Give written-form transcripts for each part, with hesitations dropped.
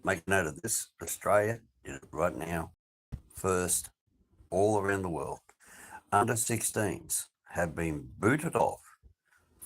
make note of this. Australia did it right now, first, all around the world. Under 16s have been booted off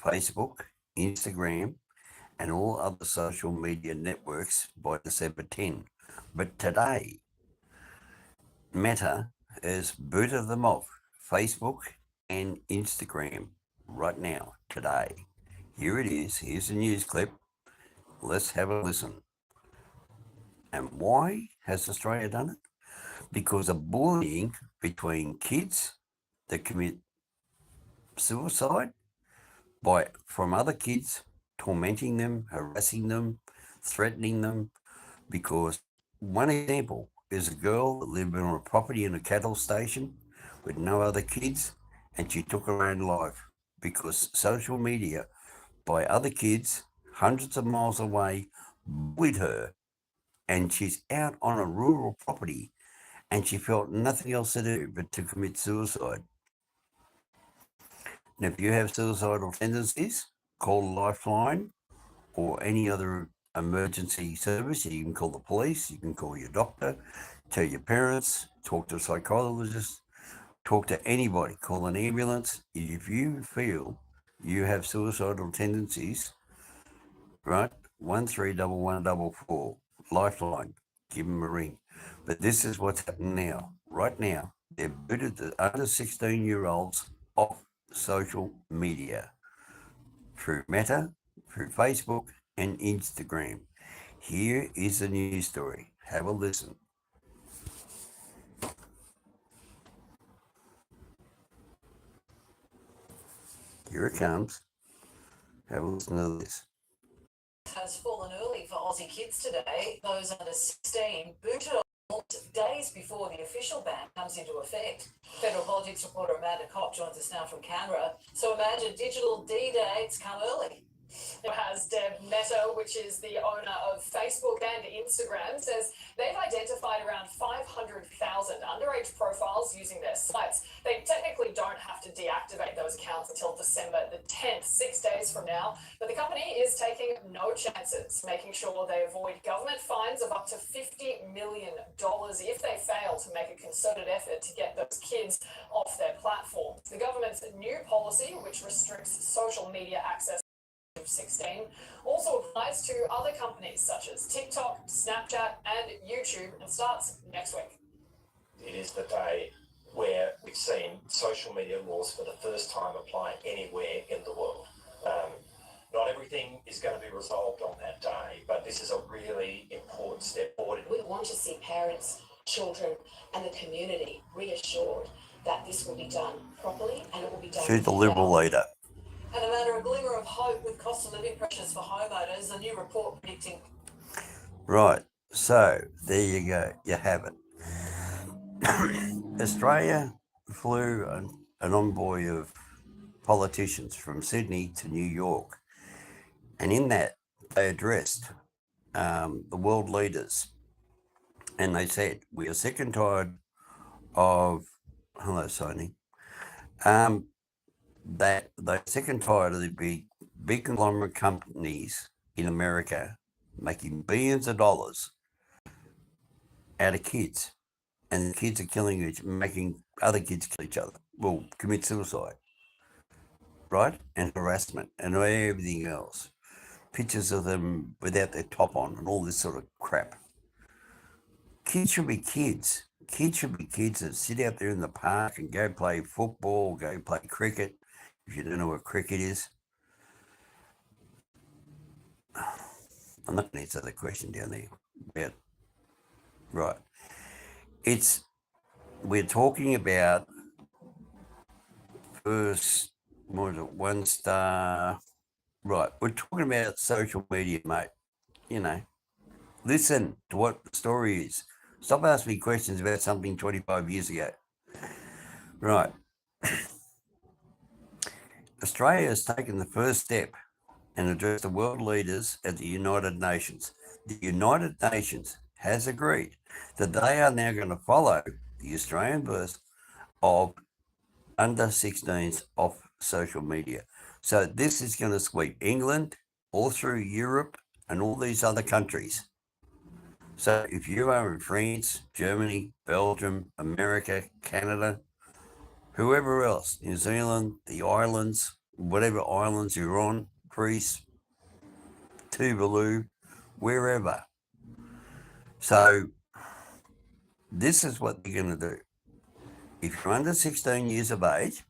Facebook, Instagram, and all other social media networks by December 10. But today, Meta has booted them off Facebook and Instagram right now, today. Here it is. Here's a news clip. Let's have a listen. And why has Australia done it? Because of bullying between kids that commit suicide by from other kids, tormenting them, harassing them, threatening them. Because one example is a girl that lived on a property in a cattle station with no other kids, and she took her own life because social media by other kids hundreds of miles away bullied her, and she's out on a rural property and she felt nothing else to do but to commit suicide. And if you have suicidal tendencies, call Lifeline or any other emergency service. You can call the police, you can call your doctor, tell your parents, talk to a psychologist, talk to anybody, call an ambulance. If you feel you have suicidal tendencies, right? 131144, Lifeline, give them a ring. But this is what's happening now. Right now, they've booted the under 16-year-olds off social media through Meta, through Facebook, and Instagram. Here is the news story. Have a listen. Here it comes. Have a listen to this. Has fallen early for Aussie kids today. Those under 16 booted off days before the official ban comes into effect. Federal politics reporter Amanda Kopp joins us now from Canberra. So imagine digital D-dates come early. It has Deb Meta, which is the owner of Facebook and Instagram, says they've identified around 500,000 underage profiles using their sites. They technically don't have to deactivate those accounts until December the 10th, 6 days from now. But the company is taking no chances, making sure they avoid government fines of up to $50 million if they fail to make a concerted effort to get those kids off their platform. The government's new policy, which restricts social media access 16 also applies to other companies such as TikTok, Snapchat, and YouTube, and starts next week. It is the day where we've seen social media laws for the first time apply anywhere in the world. Not everything is going to be resolved on that day, but this is a really important step forward. We want to see parents, children, and the community reassured that this will be done properly and it will be done. She's the Liberal leader. And a glimmer of hope with cost of living pressures for homeowners, a new report predicting. Right, so there you go, you have it. Australia flew an envoy of politicians from Sydney to New York, and in that they addressed the world leaders, and they said, we are sick and tired of, hello Sony, that they're sick and tired of the big conglomerate companies in America making billions of dollars out of kids, and the kids are making other kids kill each other, well, commit suicide, right? And harassment and everything else. Pictures of them without their top on and all this sort of crap. Kids should be kids. Kids should be kids that sit out there in the park and go play football, go play cricket. If you don't know what cricket is, I'm not going to answer the question down there. But, right. We're talking about first, what is it, 1 star. Right. We're talking about social media, mate. You know, listen to what the story is. Stop asking me questions about something 25 years ago. Right. Australia has taken the first step and addressed the world leaders at the United Nations. The United Nations has agreed that they are now going to follow the Australian version of under 16s off social media. So this is going to sweep England, all through Europe, and all these other countries. So if you are in France, Germany, Belgium, America, Canada, whoever else, New Zealand, the islands, whatever islands you're on, Greece, Tuvalu, wherever. So this is what they're going to do. If you're under 16 years of age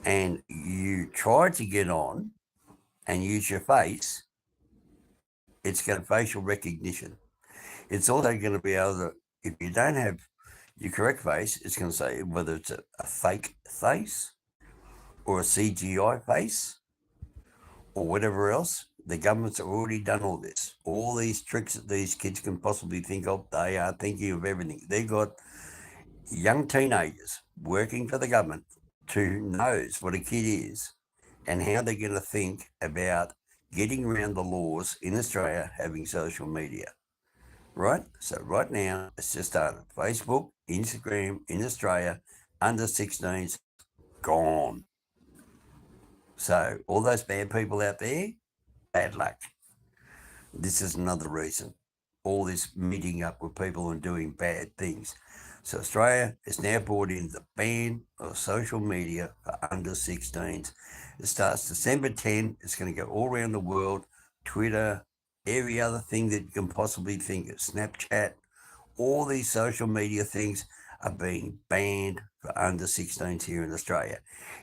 and you try to get on and use your face, it's got facial recognition. It's also going to be able to, if you don't have your correct face, it's going to say whether it's a fake face or a CGI face or whatever else. The government's already done all this. All these tricks that these kids can possibly think of, they are thinking of everything. They've got young teenagers working for the government who knows what a kid is and how they're going to think about getting around the laws in Australia having social media. Right? So right now, it's just started. Facebook, Instagram in Australia, under 16s, gone. So all those bad people out there, bad luck. This is another reason. All this meeting up with people and doing bad things. So Australia has now brought in the ban of social media for under 16s. It starts December 10. It's going to go all around the world. Twitter, every other thing that you can possibly think of, Snapchat, all these social media things are being banned for under 16s here in Australia.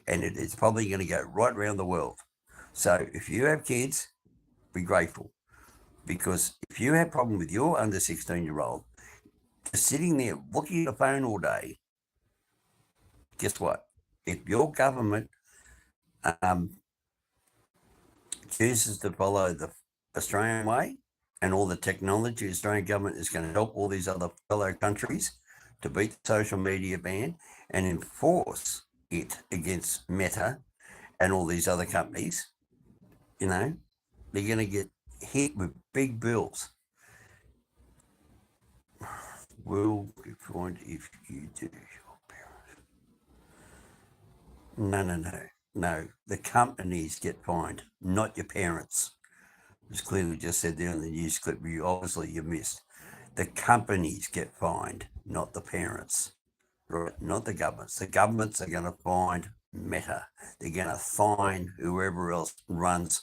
And it's probably going to go right around the world. So if you have kids, be grateful. Because if you have a problem with your under 16-year-old just sitting there looking at the phone all day, guess what? If your government chooses to follow the Australian way and all the technology, the Australian government is going to help all these other fellow countries to beat the social media ban and enforce it against Meta and all these other companies, they're going to get hit with big bills. Will be fined if you do your parents. No. The companies get fined, not your parents. It's clearly just said there in the news clip you missed. The companies get fined, not the parents. Right? Not the governments. The governments are going to find Meta. They're going to fine whoever else runs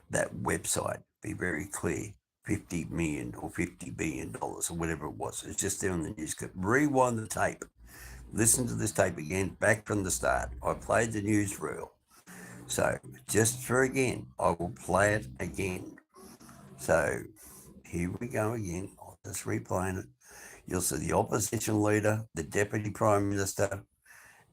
that website. Be very clear. 50 million or $50 billion or whatever it was. It's just there in the news clip. Rewind the tape. Listen to this tape again, back from the start. I played the newsreel. So just for again, I will play it again. So here we go again. I'll just replay it. You'll see the opposition leader, the deputy prime minister,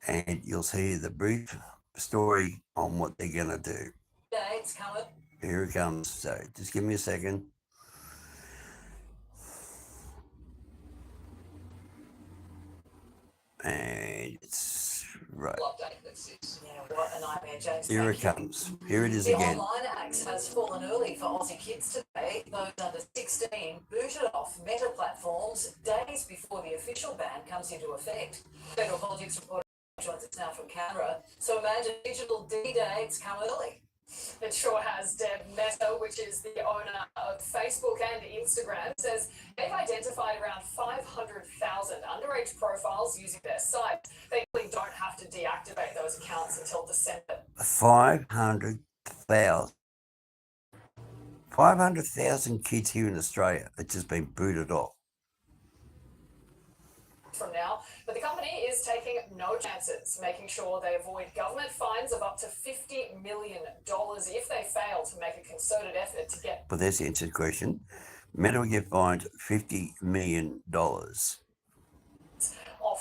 and you'll see the brief story on what they're going to do. Dates coming. Here it comes. So just give me a second. And it's right. Yeah, what a nightmare, James. Here it comes. Here it is The again. online axe has fallen early for Aussie kids today. Those under 16 booted off Meta platforms days before the official ban comes into effect. Federal Politics reporter joins us now from Canberra. So imagine digital D-dates come early. It sure has. Deb. Meta, which is the owner of Facebook and Instagram, says they've identified around 500,000 underage profiles using their site. They really don't have to deactivate those accounts until December. 500,000 kids here in Australia that just been booted off. From now, but the company is taking no chances, making sure they avoid government fines of up to $50 million if they fail to make a concerted effort to get. But that's the answer to the question. Meta will get fined $50 million. Off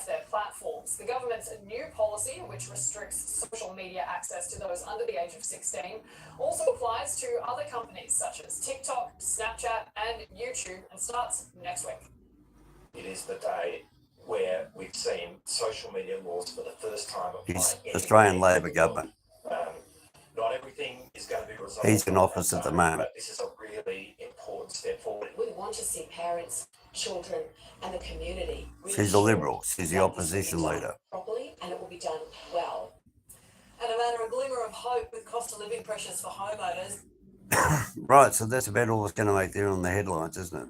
their platforms. The government's new policy, which restricts social media access to those under the age of 16, also applies to other companies such as TikTok, Snapchat, and YouTube, and starts next week. It is the day where we've seen social media laws for the first time apply. He's Australian Labor government. Not everything is going to be resolved. He's in office at the moment. But this is a really important step forward. We want to see parents, children, and the community. She's a Liberal. She's the opposition leader. Properly, and it will be done well. And a matter of glimmer of hope with cost of living pressures for homeowners. Right, so that's about all it's going to make there on the headlines, isn't it?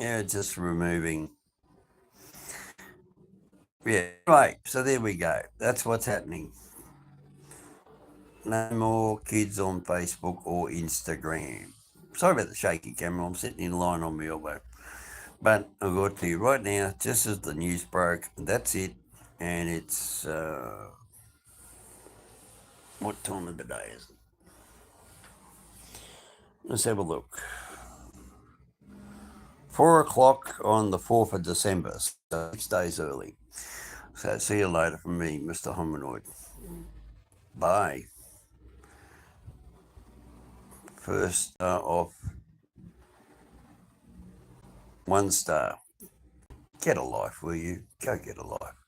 Yeah, just removing. Yeah, right. So there we go. That's what's happening. No more kids on Facebook or Instagram. Sorry about the shaky camera. I'm sitting in line on my elbow. But I've got to you right now, just as the news broke, that's it. And it's, what time of the day is it? Let's have a look. 4 o'clock on the 4th of December, so 6 days early. So see you later from me, Mr. Hominoid. Bye. First off, 1 star. Get a life, will you? Go get a life.